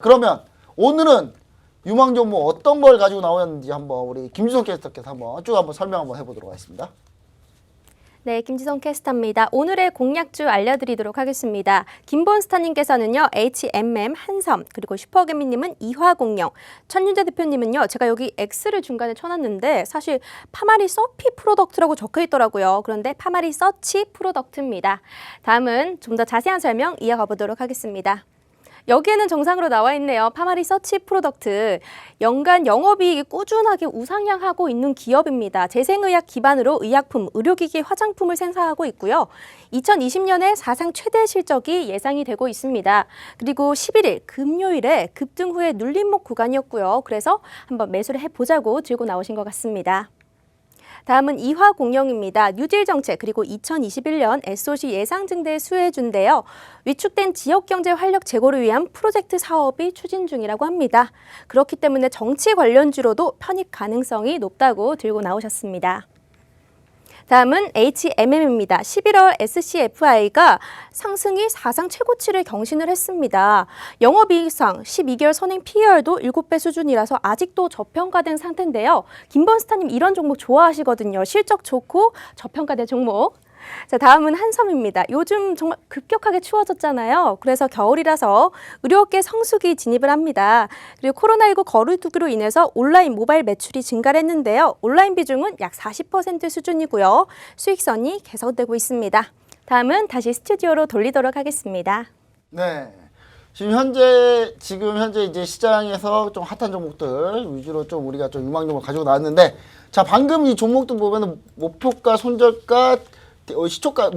그러면 오늘은 유망 종목 어떤 걸 가지고 나오는지 한번 우리 김지성 캐스터께서 한번 설명 한번 해보도록 하겠습니다. 네, 김지성 캐스터입니다. 오늘의 공략주 알려드리도록 하겠습니다. 김본스타님께서는요, HMM 한섬, 그리고 슈퍼개미님은 이화공영, 천윤재 대표님은요, 제가 여기 X를 중간에 쳐놨는데 사실 파마리 서피 프로덕트라고 적혀 있더라고요. 그런데 파마리 서치 프로덕트입니다. 다음은 좀 더 자세한 설명 이어가 보도록 하겠습니다. 여기에는 정상으로 나와 있네요. 파마리 서치 프로덕트. 연간 영업이익이 꾸준하게 우상향하고 있는 기업입니다. 재생의학 기반으로 의약품, 의료기기, 화장품을 생산하고 있고요. 2020년에 사상 최대 실적이 예상이 되고 있습니다. 그리고 11일 금요일에 급등 후에 눌림목 구간이었고요. 그래서 한번 매수를 해보자고 들고 나오신 것 같습니다. 다음은 이화공영입니다. 뉴딜 정책 그리고 2021년 SOC 예상증대 수혜주인데요. 위축된 지역경제 활력 제고를 위한 프로젝트 사업이 추진 중이라고 합니다. 그렇기 때문에 정치 관련주로도 편입 가능성이 높다고 들고 나오셨습니다. 다음은 HMM입니다. 11월 SCFI가 상승이 사상 최고치를 경신을 했습니다. 영업이익상 12개월 선행 PER도 7배 수준이라서 아직도 저평가된 상태인데요. 김본스타님 이런 종목 좋아하시거든요. 실적 좋고 저평가된 종목. 자, 다음은 한섬입니다. 요즘 정말 급격하게 추워졌잖아요. 그래서 겨울이라서 의료업계 성수기 진입을 합니다. 그리고 코로나19 거리두기로 인해서 온라인 모바일 매출이 증가를 했는데요. 온라인 비중은 약 40% 수준이고요. 수익선이 개선되고 있습니다. 다음은 다시 스튜디오로 돌리도록 하겠습니다. 네. 지금 현재 이제 시장에서 좀 핫한 종목들 위주로 좀 우리가 좀 유망 종목 가지고 나왔는데, 자, 방금 이 종목들 보면은 목표가, 손절가, 시초가,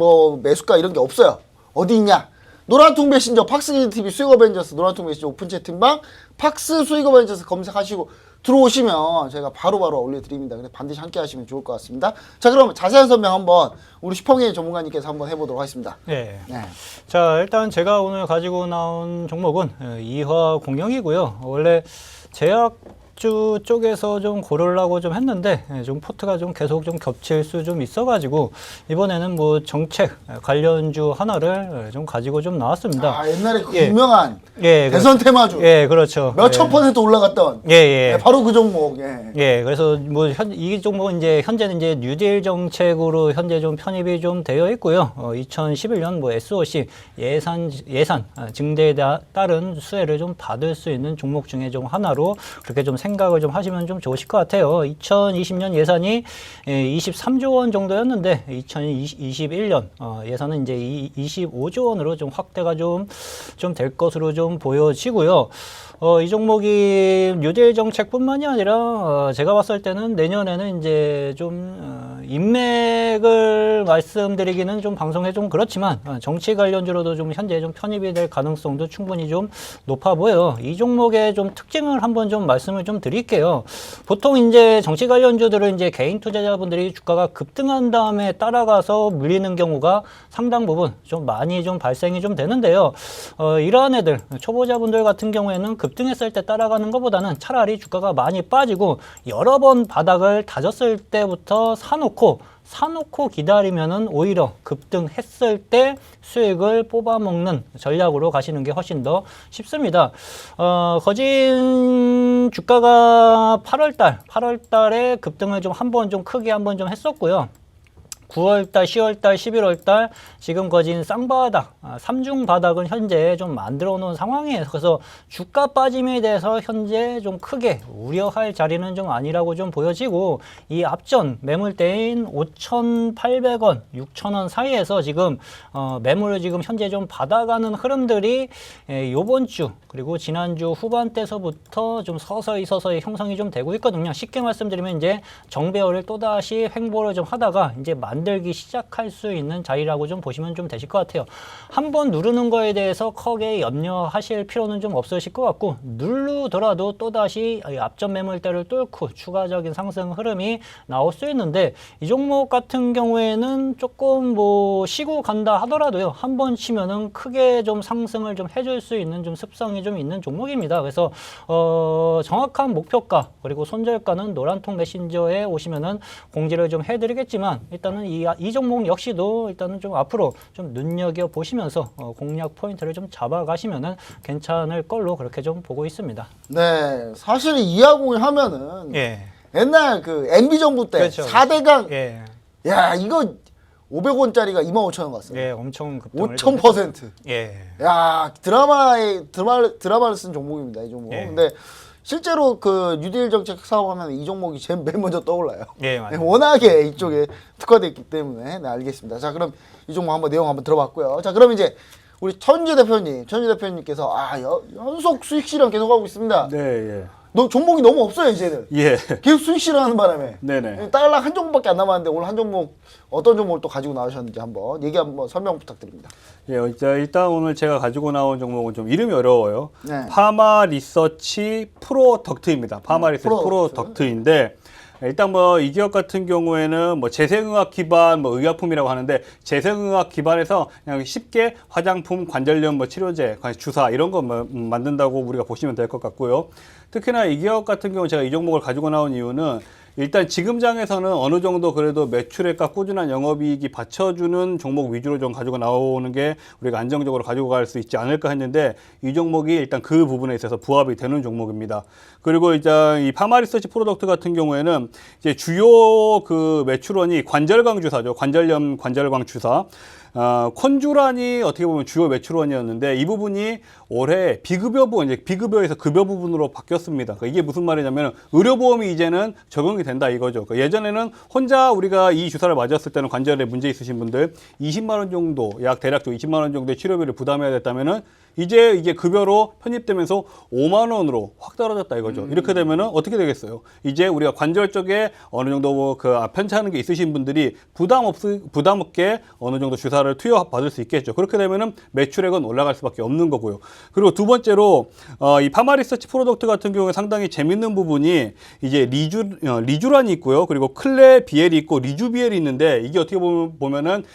매수가 이런 게 없어요. 어디 있냐? 노란통 메신저, 팍스 TV 수익 어벤져스, 노란통 메신저 오픈 채팅방, 팍스 수익 어벤져스 검색하시고 들어오시면 제가 바로바로 올려드립니다. 근데 반드시 함께 하시면 좋을 것 같습니다. 자, 그럼 자세한 설명 한번 우리 슈퍼게임 전문가님께서 한번 해보도록 하겠습니다. 네. 네. 자, 일단 제가 오늘 가지고 나온 종목은 이화공영이고요. 원래 제약주 쪽에서 좀 고르려고 좀 했는데 좀 포트가 좀 계속 좀 겹칠 수 좀 있어가지고 이번에는 뭐 정책 관련주 하나를 좀 가지고 좀 나왔습니다. 아, 옛날에 그 유명한 예, 대선 테마주. 예, 그렇죠. 몇천 % 올라갔던. 예, 예. 네, 바로 그 종목. 예. 예, 그래서 뭐 이 종목은 이제 현재는 이제 뉴딜 정책으로 현재 좀 편입이 좀 되어 있고요. 2011년 뭐 SOC 예산 증대에 따른 수혜를 좀 받을 수 있는 종목 중에 좀 하나로 그렇게 좀 생각을 좀 하시면 좀 좋으실 것 같아요. 2020년 예산이 23조 원 정도였는데 2021년 예산은 이제 25조 원으로 좀 확대가 좀 될 것으로 좀 보여지고요. 이 종목이 뉴딜 정책뿐만이 아니라 제가 봤을 때는 내년에는 이제 좀 인맥을 말씀드리기는 좀 방송에 좀 그렇지만 정치 관련주로도 좀 현재 좀 편입이 될 가능성도 충분히 좀 높아 보여요. 이 종목의 좀 특징을 한번 좀 말씀을 좀 드릴게요. 보통 이제 정치 관련주들은 이제 개인 투자자분들이 주가가 급등한 다음에 따라가서 물리는 경우가 상당 부분 좀 많이 좀 발생이 좀 되는데요. 이러한 애들 초보자분들 같은 경우에는 급등했을 때 따라가는 것보다는 차라리 주가가 많이 빠지고 여러 번 바닥을 다졌을 때부터 사놓고 기다리면은 오히려 급등했을 때 수익을 뽑아먹는 전략으로 가시는 게 훨씬 더 쉽습니다. 거진 주가가 8월 달에 급등을 좀 크게 한번 좀 했었고요. 9월달, 10월달, 11월달 지금 거진 쌍바닥, 삼중 바닥은 현재 좀 만들어 놓은 상황이에요. 그래서 주가 빠짐에 대해서 현재 좀 크게 우려할 자리는 좀 아니라고 좀 보여지고 이 앞전 매물대인 5,800원, 6,000원 사이에서 지금 매물을 지금 현재 좀 받아가는 흐름들이 요번 주 그리고 지난주 후반대서부터 좀 서서히 형성이 좀 되고 있거든요. 쉽게 말씀드리면 이제 정배열을 또다시 횡보를 좀 하다가 이제 만들기 시작할 수 있는 자리라고 좀 보시면 좀 되실 것 같아요. 한번 누르는 거에 대해서 크게 염려하실 필요는 좀 없으실 것 같고 누르더라도 또다시 앞전 매물대를 뚫고 추가적인 상승 흐름이 나올 수 있는데 이 종목 같은 경우에는 조금 뭐 쉬고 간다 하더라도요. 한번 치면은 크게 좀 상승을 좀 해줄 수 있는 좀 습성이 좀 있는 종목입니다. 그래서 정확한 목표가 그리고 손절가는 노란통 메신저에 오시면은 공지를 좀 해드리겠지만 일단은 이 종목 역시도 일단은 좀 앞으로 좀 눈여겨 보시면서 공략 포인트를 좀 잡아가시면은 괜찮을 걸로 그렇게 좀 보고 있습니다. 네, 사실 이하공이 하면은 예. 옛날 그 MB 정부 때 그렇죠. 4대강 예. 야 이거 500원짜리가 25,000원 갔어요. 예, 엄청 급등을 5,000%. 예. 야 드라마를 쓴 종목입니다 이 종목. 예. 근데 실제로 그 뉴딜 정책 사업하면 이 종목이 제일 맨 먼저 떠올라요. 예, 맞아요. 워낙에 이쪽에 특화되어 있기 때문에. 네, 알겠습니다. 자, 그럼 이 종목 한번 내용 한번 들어봤고요. 자, 그럼 이제 우리 천주 대표님께서 연속 수익 실현 계속 하고 있습니다. 네, 예. 너 종목이 너무 없어요 이제는. 예. 계속 수익 실현하는 바람에. 네네. 딸랑 한 종목밖에 안 남았는데 오늘 한 종목 어떤 종목을 또 가지고 나오셨는지 한번 얘기 한번 설명 부탁드립니다. 예, 일단 오늘 제가 가지고 나온 종목은 좀 이름이 어려워요. 네. 파마 리서치 프로덕트입니다. 파마 리서치 프로덕트. 프로덕트인데 일단 뭐 이 기업 같은 경우에는 뭐 재생의학 기반 뭐 의약품이라고 하는데 재생의학 기반에서 그냥 쉽게 화장품, 관절염 뭐 치료제, 주사 이런 거 만든다고 우리가 보시면 될 것 같고요. 특히나 이 기업 같은 경우 제가 이 종목을 가지고 나온 이유는 일단 지금 장에서는 어느 정도 그래도 매출액과 꾸준한 영업이익이 받쳐주는 종목 위주로 좀 가지고 나오는 게 우리가 안정적으로 가지고 갈 수 있지 않을까 했는데 이 종목이 일단 그 부분에 있어서 부합이 되는 종목입니다. 그리고 이제 이 파마리서치 프로덕트 같은 경우에는 이제 주요 그 매출원이 관절광 주사죠. 관절염 관절광 주사. 콘주란이 어떻게 보면 주요 매출원이었는데 이 부분이 올해 비급여 부분, 이제 비급여에서 급여 부분으로 바뀌었습니다. 그러니까 이게 무슨 말이냐면 의료보험이 이제는 적용이 된다 이거죠. 그러니까 예전에는 혼자 우리가 이 주사를 맞았을 때는 관절에 문제 있으신 분들 20만 원 정도, 약 대략적으로 20만 원 정도의 치료비를 부담해야 됐다면은 이제 이게 급여로 편입되면서 5만 원으로 확 떨어졌다 이거죠. 이렇게 되면은 어떻게 되겠어요? 이제 우리가 관절 쪽에 어느 정도 뭐 그 편차하는 게 있으신 분들이 부담 없게 어느 정도 주사를 투여받을 수 있겠죠. 그렇게 되면은 매출액은 올라갈 수밖에 없는 거고요. 그리고 두 번째로 이 파마 리서치 프로덕트 같은 경우에 상당히 재밌는 부분이 이제 리주란이 있고요. 그리고 클레비엘이 있고 리주비엘이 있는데 이게 어떻게 보면은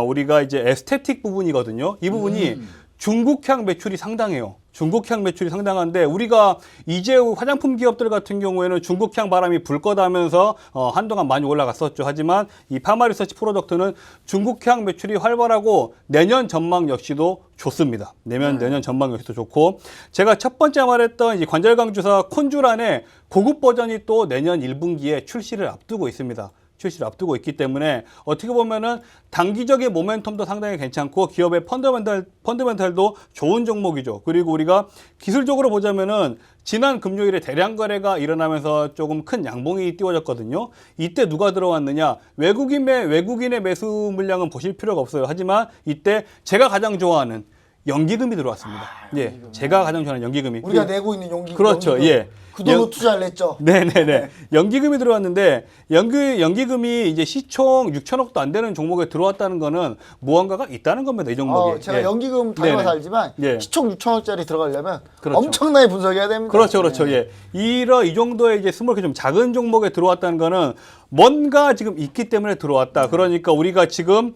우리가 이제 에스테틱 부분이거든요. 이 부분이 중국향 매출이 상당해요. 중국향 매출이 상당한데 우리가 이제 화장품 기업들 같은 경우에는 중국향 바람이 불 거다면서 한동안 많이 올라갔었죠. 하지만 이 파마리서치 프로덕트는 중국향 매출이 활발하고 내년 전망 역시도 좋습니다. 내년 전망 역시도 좋고 제가 첫 번째 말했던 이 관절광 주사 콘주란의 고급 버전이 또 내년 1분기에 출시를 앞두고 있습니다. 출시를 앞두고 있기 때문에 어떻게 보면은 단기적인 모멘텀도 상당히 괜찮고 기업의 펀더멘탈도 좋은 종목이죠. 그리고 우리가 기술적으로 보자면은 지난 금요일에 대량 거래가 일어나면서 조금 큰 양봉이 띄워졌거든요. 이때 누가 들어왔느냐? 외국인의 매수 물량은 보실 필요가 없어요. 하지만 이때 제가 가장 좋아하는 연기금이 들어왔습니다. 예, 제가 가장 좋아하는 연기금이. 우리가 내고 있는 연기금. 그렇죠. 예. 그 돈으로 투자를 했죠. 네네네. 연기금이 들어왔는데 연기금이 이제 시총 6천억도 안 되는 종목에 들어왔다는 거는 무언가가 있다는 겁니다. 이 종목에. 제가 예. 연기금 다녀서 알지만 예. 시총 6천억짜리 들어가려면 그렇죠. 엄청나게 분석해야 됩니다. 그렇죠. 네. 예. 이 정도의 이제 스몰 좀 작은 종목에 들어왔다는 거는 뭔가 지금 있기 때문에 들어왔다. 그러니까 우리가 지금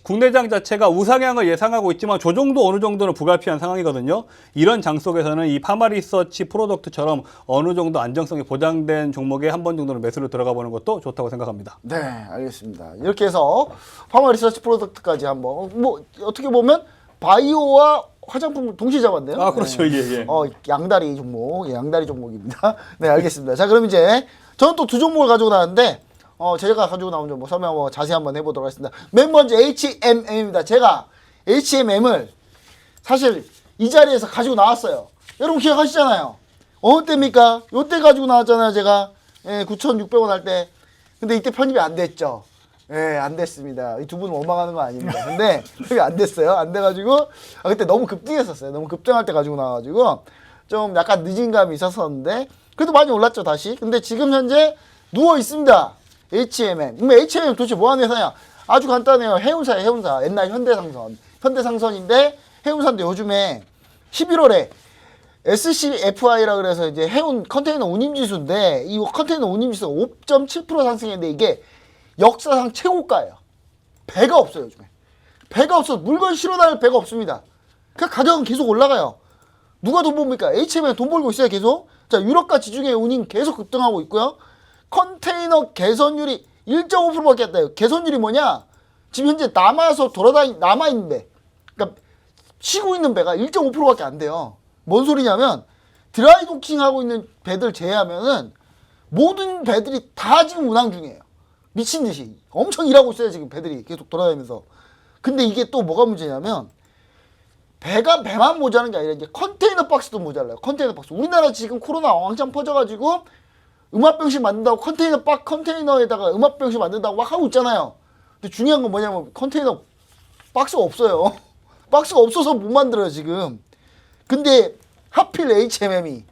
국내장 자체가 우상향을 예상하고 있지만 저 정도 어느 정도는 불가피한 상황이거든요. 이런 장 속에서는 이 파마리서치 프로덕트처럼 어느 정도 안정성이 보장된 종목에 한 번 정도는 매수를 들어가 보는 것도 좋다고 생각합니다. 네, 알겠습니다. 이렇게 해서 파마 리서치 프로덕트까지 한번 뭐 어떻게 보면 바이오와 화장품을 동시에 잡았네요. 아, 그렇죠. 네. 예. 양다리 종목, 양다리 종목입니다. 네, 알겠습니다. 자, 그럼 이제 저는 또 두 종목을 가지고 나왔는데 제가 가지고 나온 종목 설명 한번 자세히 한번 해보도록 하겠습니다. 맨 먼저 HMM입니다. 제가 HMM을 사실 이 자리에서 가지고 나왔어요. 여러분 기억하시잖아요. 어느 때입니까? 요때 가지고 나왔잖아요, 제가. 9,600원 할 때. 근데 이때 편입이 안 됐죠. 안 됐습니다. 이 두 분은 원망하는 거 아닙니다. 근데 편입이 안 됐어요. 안 돼가지고 그때 너무 급등했었어요. 너무 급등할 때 가지고 나와가지고 좀 약간 늦은 감이 있었었는데 그래도 많이 올랐죠, 다시. 근데 지금 현재 누워 있습니다. HMM. HMM 도대체 뭐 하는 회사냐? 아주 간단해요. 해운사예요, 해운사. 옛날 현대상선. 현대상선인데 해운사인데 요즘에 11월에 SCFI라 그래서 이제 해운 컨테이너 운임지수인데 이 컨테이너 운임지수가 5.7% 상승했는데 이게 역사상 최고가예요. 배가 없어요, 요즘에. 배가 없어서 물건 실어 다닐 배가 없습니다. 그 가격은 계속 올라가요. 누가 돈 벌니까? HMM 돈 벌고 있어요, 계속. 자, 유럽과 지중해 운임 계속 급등하고 있고요. 컨테이너 개선율이 1.5%밖에 안 돼요. 개선율이 뭐냐? 지금 현재 남아 있는 배, 그러니까 쉬고 있는 배가 1.5%밖에 안 돼요. 뭔 소리냐면 드라이 도킹하고 있는 배들 제외하면은 모든 배들이 다 지금 운항 중이에요. 미친 듯이 엄청 일하고 있어요. 지금 배들이 계속 돌아다니면서. 근데 이게 또 뭐가 문제냐면 배만 모자란 게 아니라 이제 컨테이너 박스도 모자라요. 컨테이너 박스. 우리나라 지금 코로나 왕창 퍼져가지고 음압병실 만든다고 컨테이너에다가 음압병실 만든다고 막 하고 있잖아요. 근데 중요한 건 뭐냐면 컨테이너 박스가 없어요. 박스가 없어서 못 만들어요 지금. 근데 하필 HMM이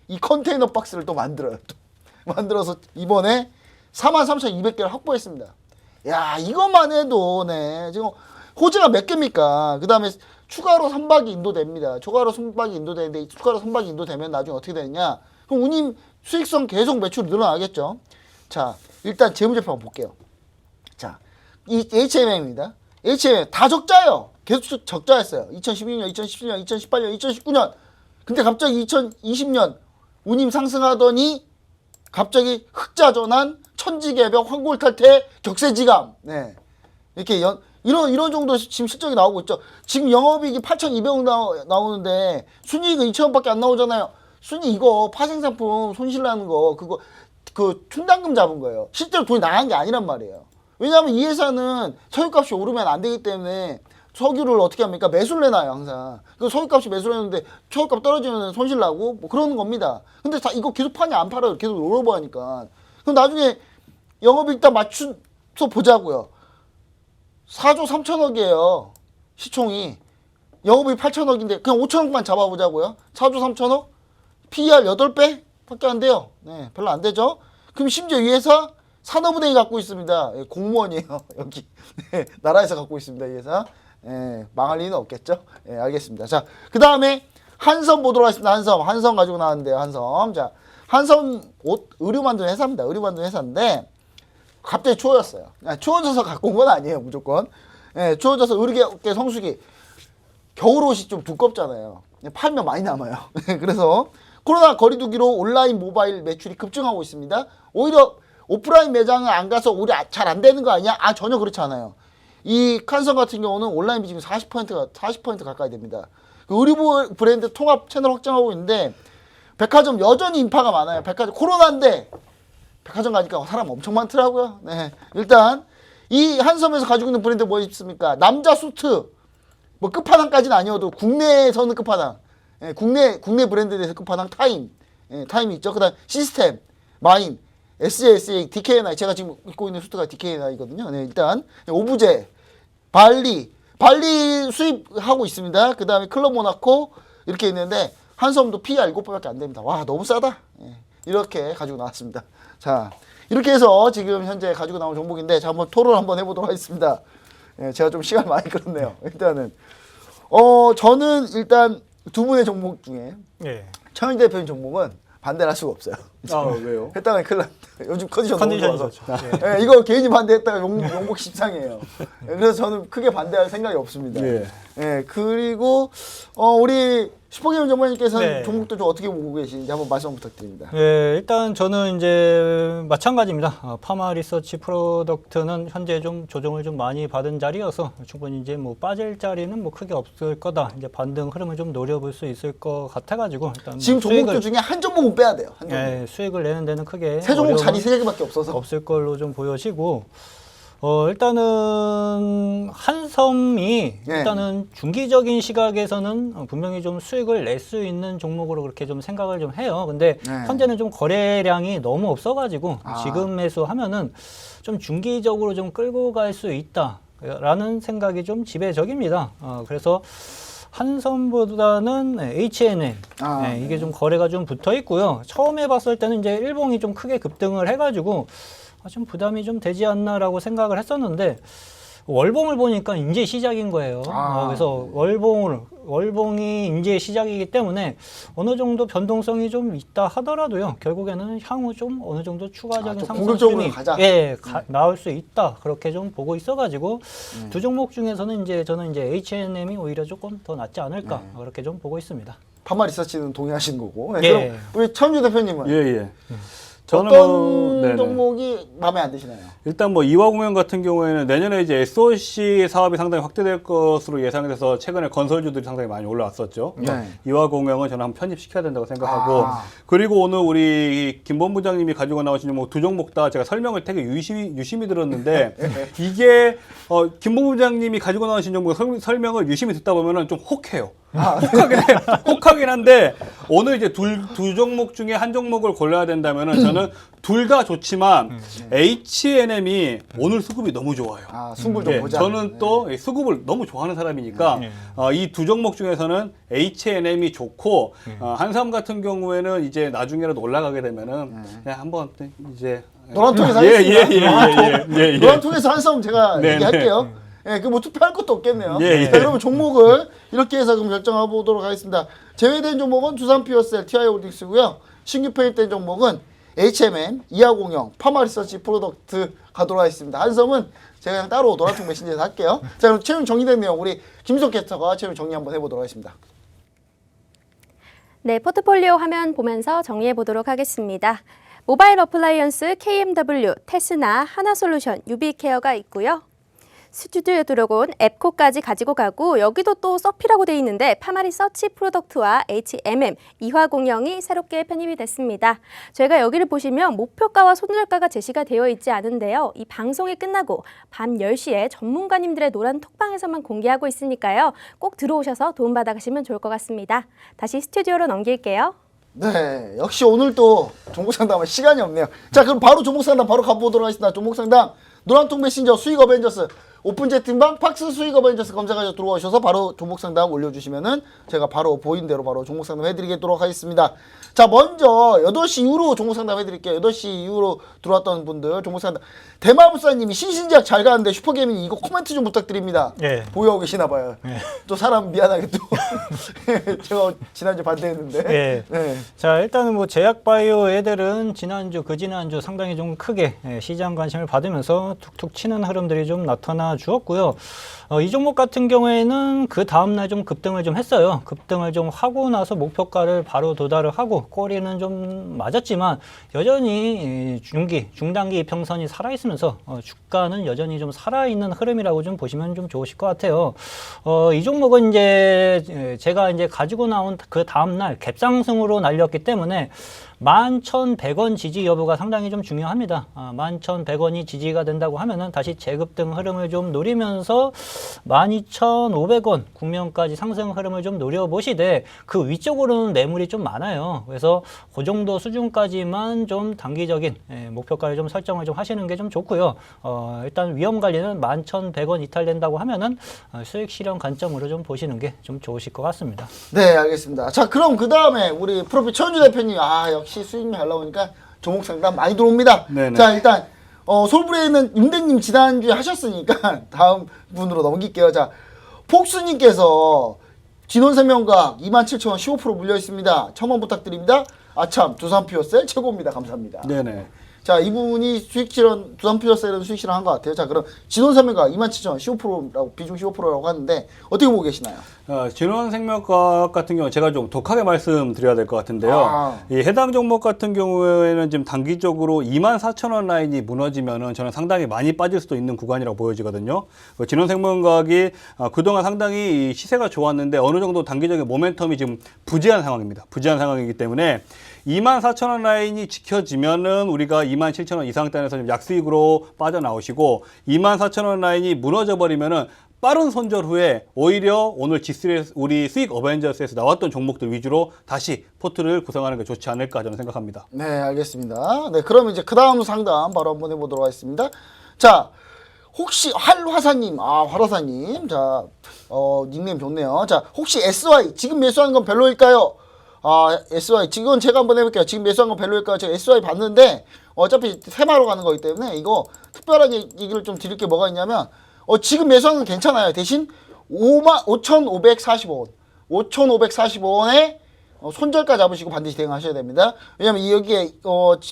이 컨테이너 박스를 또 만들어요. 또 만들어서 이번에 43,200개를 확보했습니다. 야, 이것만 해도 네 지금 호재가 몇 개입니까? 그 다음에 추가로 선박이 인도됩니다. 추가로 선박이 인도되는데 추가로 선박이 인도되면 나중에 어떻게 되느냐? 그럼 운임 수익성 계속 매출이 늘어나겠죠. 자, 일단 재무제표 한번 볼게요. 자, 이 HMM입니다. HMM 다 적자예요. 계속 적자였어요. 2016년, 2017년, 2018년, 2019년. 근데 갑자기 2020년 운임 상승하더니 갑자기 흑자 전환, 천지개벽, 환골탈태, 격세지감. 네. 이렇게 이런 정도 지금 실적이 나오고 있죠. 지금 영업이익이 8,200억 나오는데 순이익은 2,000억밖에 안 나오잖아요. 순이 이거 파생상품 손실나는 거 그거 그 충당금 잡은 거예요. 실제로 돈이 나간 게 아니란 말이에요. 왜냐하면 이 회사는 석유값이 오르면 안 되기 때문에 석유를 어떻게 합니까? 매수를 내놔요 항상. 그 석유값이 매수를 했는데 석유값 떨어지면 손실 나고 뭐 그러는 겁니다. 근데 다 이거 계속 파냐 안 팔아요. 계속 오르버하니까. 그럼 나중에 영업이익 다 맞춰서 보자고요. 4조 3천억이에요. 시총이. 영업이익 8천억인데 그냥 5천억만 잡아보자고요. 4조 3천억? PER 8배? 밖에 안 돼요. 네, 별로 안 되죠. 그럼 심지어 이 회사 산업은행이 갖고 있습니다. 예, 공무원이에요. 여기. 네, 나라에서 갖고 있습니다. 이 회사. 예, 망할 리는 없겠죠. 예, 알겠습니다. 자, 그 다음에 한섬 보도록 하겠습니다. 한섬 가지고 나왔는데요. 한섬. 자, 한섬 의류 만드는 회사입니다. 의류 만드는 회사인데 갑자기 추워졌어요. 추워져서 갖고 온 건 아니에요. 무조건. 예, 추워져서 의류계 성수기. 겨울옷이 좀 두껍잖아요. 팔면 많이 남아요. 그래서 코로나 거리두기로 온라인 모바일 매출이 급증하고 있습니다. 오히려 오프라인 매장을 안 가서 오히려 잘 안 되는 거 아니야? 아, 전혀 그렇지 않아요. 이 칸섬 같은 경우는 온라인 비중이 40% 가까이 됩니다. 그 의류 브랜드 통합 채널 확장하고 있는데 백화점 여전히 인파가 많아요. 백화점 코로나인데 백화점 가니까 사람 엄청 많더라고요. 네. 일단 이 한섬에서 가지고 있는 브랜드 뭐 있습니까? 남자 수트 뭐 끝판왕까지는 아니어도 국내에서는 끝판왕. 예, 국내 브랜드에서 끝판왕 타임. 예, 타임이 있죠. 그다음 시스템, 마인, SJSA, DKNI. 제가 지금 입고 있는 수트가 DKNI거든요. 네, 일단 오브제, 발리 수입하고 있습니다. 그다음에 클럽 모나코 이렇게 있는데 한섬도 PER 7배밖에 안 됩니다. 와, 너무 싸다. 예, 이렇게 가지고 나왔습니다. 자, 이렇게 해서 지금 현재 가지고 나온 종목인데 자, 한번 토론 한번 해보도록 하겠습니다. 예, 제가 좀 시간 많이 끌었네요. 일단은 저는 일단 두 분의 종목 중에 최현재 대표님 종목은 반대를 할 수가 없어요. 아, 왜요? 했다가 큰일 납니다. 요즘 컨디션 너무 좋아서. 좋죠. 예, 이거 개인이 반대했다가 용복 십상이에요. 그래서 저는 크게 반대할 생각이 없습니다. 예. 예, 그리고 우리 슈퍼게임 전문님께서는 네. 종목도 좀 어떻게 보고 계시는지 한번 말씀 부탁드립니다. 네, 일단 저는 이제 마찬가지입니다. 파마 리서치 프로덕트는 현재 좀 조정을 좀 많이 받은 자리여서 충분히 이제 뭐 빠질 자리는 뭐 크게 없을 거다. 이제 반등 흐름을 좀 노려볼 수 있을 것 같아가지고 일단 지금 뭐 종목들 중에 한 종목은 빼야 돼요. 한 종목. 네, 수익을 내는 데는 크게 세 종목 자리 어려움은 3개밖에 없어서. 없을 걸로 좀 보여지고. 일단은 한섬이 네. 일단은 중기적인 시각에서는 분명히 좀 수익을 낼 수 있는 종목으로 그렇게 좀 생각을 좀 해요. 근데 네. 현재는 좀 거래량이 너무 없어가지고 아. 지금 매수하면은 좀 중기적으로 좀 끌고 갈 수 있다라는 생각이 좀 지배적입니다. 그래서 한섬보다는 H&M 아, 이게 좀 거래가 좀 붙어 있고요. 처음에 봤을 때는 이제 일봉이 좀 크게 급등을 해가지고 좀 부담이 좀 되지 않나라고 생각을 했었는데 월봉을 보니까 이제 시작인 거예요. 그래서 월봉이 이제 시작이기 때문에 어느 정도 변동성이 좀 있다 하더라도요. 결국에는 향후 좀 어느 정도 추가적인 좀 상승 공격적으로 수준이 가자. 나올 수 있다. 그렇게 좀 보고 있어가지고 두 종목 중에서는 이제 저는 이제 H&M이 오히려 조금 더 낫지 않을까 그렇게 좀 보고 있습니다. 파마 리서치는 동의하신 거고. 네, 예. 그럼 우리 천유 대표님은 예, 예. 저는 어떤 네네. 종목이 마음에 안 드시나요? 일단 뭐 이화공영 같은 경우에는 내년에 이제 SOC 사업이 상당히 확대될 것으로 예상이 돼서 최근에 건설주들이 상당히 많이 올라왔었죠. 네. 이화공영은 저는 한번 편입시켜야 된다고 생각하고 아. 그리고 오늘 우리 김 본부장님이 가지고 나오신 종목 두 종목 다 제가 설명을 되게 유심히 들었는데 이게 김 본부장님이 가지고 나오신 종목 설명을 유심히 듣다 보면은 좀 혹해요. 혹하긴 한데 오늘 이제 두 종목 중에 한 종목을 골라야 된다면은 저는 둘 다 좋지만 H&M이 오늘 수급이 너무 좋아요. 아, 승부 좀 예, 보자. 저는 또 수급을 너무 좋아하는 사람이니까 이 두 종목 중에서는 H&M이 좋고 한삼 같은 경우에는 이제 나중에라도 올라가게 되면은 그냥 한번 이제 노란통에서 하겠습니다. 예. 노란통에서 한 싸움 제가 네, 얘기할게요. 예, 그 뭐 투표할 것도 없겠네요. 예, 예. 자, 그러면 종목을 이렇게 해서 그럼 결정해 보도록 하겠습니다. 제외된 종목은 두산 피어셀, TI홀딩스고요. 신규 편입된 종목은 H&M, 이하공영, 파마리서치 프로덕트 가도록 하겠습니다. 한섬은 제가 그냥 따로 노란통 메신저에서 할게요. 자, 그럼 채용 정리된 내용 우리 김지석 캐스터가 채용 정리 한번 해보도록 하겠습니다. 네, 포트폴리오 화면 보면서 정리해 보도록 하겠습니다. 모바일 어플라이언스, KMW, 테스나, 하나솔루션, 유비케어가 있고요. 스튜디오 드래곤, 앱코까지 가지고 가고 여기도 또 서피라고 돼 있는데 파마리 서치 프로덕트와 H&M, 이화공영이 새롭게 편입이 됐습니다. 저희가 여기를 보시면 목표가와 손절가가 제시가 되어 있지 않은데요. 이 방송이 끝나고 밤 10시에 전문가님들의 노란 톡방에서만 공개하고 있으니까요. 꼭 들어오셔서 도움받아 가시면 좋을 것 같습니다. 다시 스튜디오로 넘길게요. 네, 역시 오늘 또 종목 상담할 시간이 없네요. 자, 그럼 바로 종목 상담 바로 가보도록 하겠습니다. 종목 상담 노란통 메신저 수익 어벤져스 오픈 채팅방 팍스 수익 어벤져스 검색하셔서 들어오셔서 바로 종목 상담 올려주시면은 제가 바로 보인 대로 바로 종목 상담 해드리도록 하겠습니다. 자, 먼저 8시 이후로 종목 상담 해드릴게요. 8시 이후로 들어왔던 분들 종목 상담. 대마부사님이 신신제약 잘 가는데 슈퍼게이밍 이거 코멘트 좀 부탁드립니다. 예. 보유하고 계시나 봐요. 또 사람 미안하게 또 제가 지난주 반대했는데. 예. 네. 자, 일단은 뭐 제약바이오 애들은 지난주, 그지난주 상당히 좀 크게 시장 관심을 받으면서 툭툭 치는 흐름들이 좀 나타나 주었고요. 이 종목 같은 경우에는 그 다음날 좀 급등을 좀 했어요. 급등을 좀 하고 나서 목표가를 바로 도달을 하고 꼬리는 좀 맞았지만 여전히 중단기 이평선이 살아있으면서 주가는 여전히 좀 살아있는 흐름이라고 좀 보시면 좀 좋으실 것 같아요. 이 종목은 이제 제가 이제 가지고 나온 그 다음날 갭상승으로 날렸기 때문에 11,100원 지지 여부가 상당히 좀 중요합니다. 11,100원이 지지가 된다고 하면은 다시 재급등 흐름을 좀 노리면서 12,500원 국면까지 상승 흐름을 좀 노려보시되 그 위쪽으로는 매물이 좀 많아요. 그래서 그 정도 수준까지만 좀 단기적인 목표가를 좀 설정을 좀 하시는 게 좀 좋고요. 일단 위험 관리는 11,100원 이탈된다고 하면은 수익 실현 관점으로 좀 보시는 게 좀 좋으실 것 같습니다. 네, 알겠습니다. 자, 그럼 그 다음에 우리 프로필 최현주 대표님, 역시 수익률 잘 나오니까 종목 상담 많이 들어옵니다. 네네. 자, 일단 솔브레에 있는 윤대님 지난주에 하셨으니까 다음 분으로 넘길게요. 자, 폭수님께서 진원생명과학 27,000원 15% 물려 있습니다. 첨언 부탁드립니다. 아참, 두산피어셀 최고입니다. 감사합니다. 네네. 자, 이분이 수익 실현, 두산피어셀은 수익 실현한 것 같아요. 자, 그럼 진원생명과학 27,000원 15%라고, 비중 15%라고 하는데 어떻게 보고 계시나요? 진원생명과학 같은 경우 제가 좀 독하게 말씀드려야 될 것 같은데요. 이 해당 종목 같은 경우에는 지금 단기적으로 24,000원 라인이 무너지면은 저는 상당히 많이 빠질 수도 있는 구간이라고 보여지거든요. 진원생명과학이 그동안 상당히 이 시세가 좋았는데 어느 정도 단기적인 모멘텀이 지금 부재한 상황입니다. 부재한 상황이기 때문에 24,000원 라인이 지켜지면은 우리가 27,000원 이상 단에서 좀 약수익으로 빠져나오시고 24,000원 라인이 무너져 버리면은 빠른 손절 후에 오히려 오늘 G3 우리 수익 어벤져스에서 나왔던 종목들 위주로 다시 포트를 구성하는 게 좋지 않을까 저는 생각합니다. 네, 알겠습니다. 네, 그럼 이제 그 다음 상담 바로 한번 해보도록 하겠습니다. 자, 혹시 활화사님, 활화사님, 자, 닉네임 좋네요. 자, 혹시 SY 지금 매수하는 건 별로일까요? SY 지금 제가 한번 해볼게요. 지금 매수한 건 별로일까요? 제가 SY 봤는데 어차피 세마로 가는 거기 때문에 이거 특별하게 얘기를 좀 드릴 게 뭐가 있냐면 지금 매수하는 건 괜찮아요. 대신 5,545원, 5,545원에 손절가 잡으시고 반드시 대응하셔야 됩니다. 왜냐면 여기에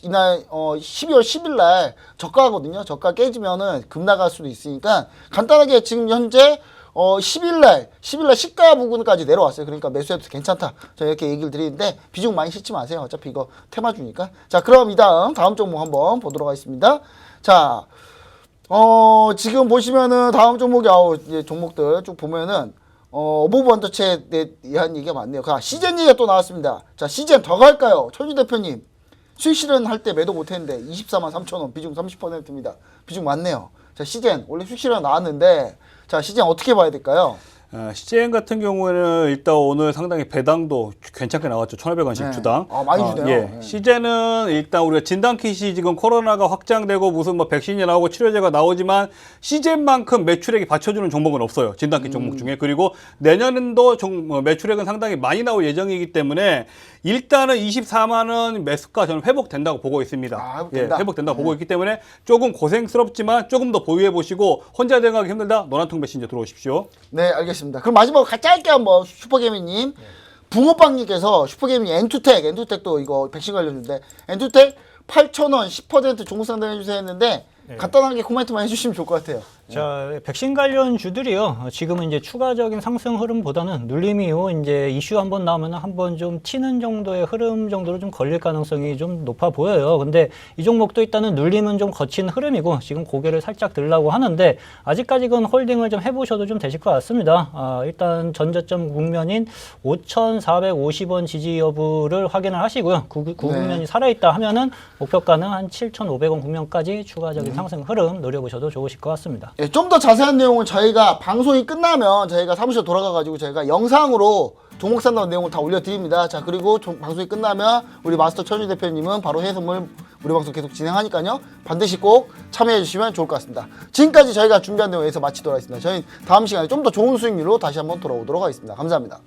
이날 12월 10일 날 저가거든요. 저가 깨지면은 급 나갈 수도 있으니까 간단하게 지금 현재 10일날 시가 부근까지 내려왔어요. 그러니까 매수해도 괜찮다. 자, 이렇게 얘기를 드리는데 비중 많이 싣지 마세요. 어차피 이거 테마주니까. 자, 그럼 다음 종목 한번 보도록 하겠습니다. 자, 지금 보시면은 다음 종목이 이제 종목들 쭉 보면은 어보브 원더체에 대한 얘기가 많네요. 시젠 얘기가 또 나왔습니다. 자, 시젠 더 갈까요? 천주 대표님. 수익 실현할 때 매도 못했는데 24만 3천 원 비중 30%입니다. 비중 많네요. 자, 시젠 원래 수익 실현 나왔는데 자, 시젠 어떻게 봐야 될까요? CGN 같은 경우에는 일단 오늘 상당히 배당도 괜찮게 나왔죠. 1,500원씩 네. 주당. 많이 주네요. 예. 네. CGN은 일단 우리가 진단킷이 지금 코로나가 확장되고 무슨 뭐 백신이 나오고 치료제가 나오지만 CGN만큼 매출액이 받쳐주는 종목은 없어요. 진단킷 종목 중에. 그리고 내년도 매출액은 상당히 많이 나올 예정이기 때문에 일단은 24만 원 매수가 저는 회복된다고 보고 있습니다. 회복된다. 회복된다고 보고 있기 때문에 조금 고생스럽지만 조금 더 보유해 보시고 혼자 대응하기 힘들다. 노란통 메신저 들어오십시오. 네, 알겠습니다. 그럼 마지막으로 짧게 한번 슈퍼개미님, 붕어빵님께서 슈퍼개미 엔투텍도 이거 백신 관련주인데 엔투텍 8,000원 10% 종목 상담 해주세요 했는데 간단하게 코멘트만 해주시면 좋을 것 같아요. 자, 백신 관련 주들이요. 지금은 이제 추가적인 상승 흐름보다는 눌림 이후 이제 이슈 한번 나오면 한번 좀 튀는 정도의 흐름 정도로 좀 걸릴 가능성이 좀 높아 보여요. 근데 이 종목도 일단은 눌림은 좀 거친 흐름이고 지금 고개를 살짝 들라고 하는데 아직까지는 홀딩을 좀 해보셔도 좀 되실 것 같습니다. 일단 전저점 국면인 5,450원 지지 여부를 확인을 하시고요. 그 국면이 살아있다 하면은 목표가는 한 7,500원 국면까지 추가적인 상승 흐름 노려보셔도 좋으실 것 같습니다. 예, 좀 더 자세한 내용은 저희가 방송이 끝나면 저희가 사무실 돌아가가지고 저희가 영상으로 종목 상담 내용을 다 올려드립니다. 자, 그리고 방송이 끝나면 우리 마스터 천주 대표님은 바로 해외선물 우리 방송 계속 진행하니까요. 반드시 꼭 참여해 주시면 좋을 것 같습니다. 지금까지 저희가 준비한 내용 여기서 마치도록 하겠습니다. 저희는 다음 시간에 좀 더 좋은 수익률로 다시 한번 돌아오도록 하겠습니다. 감사합니다.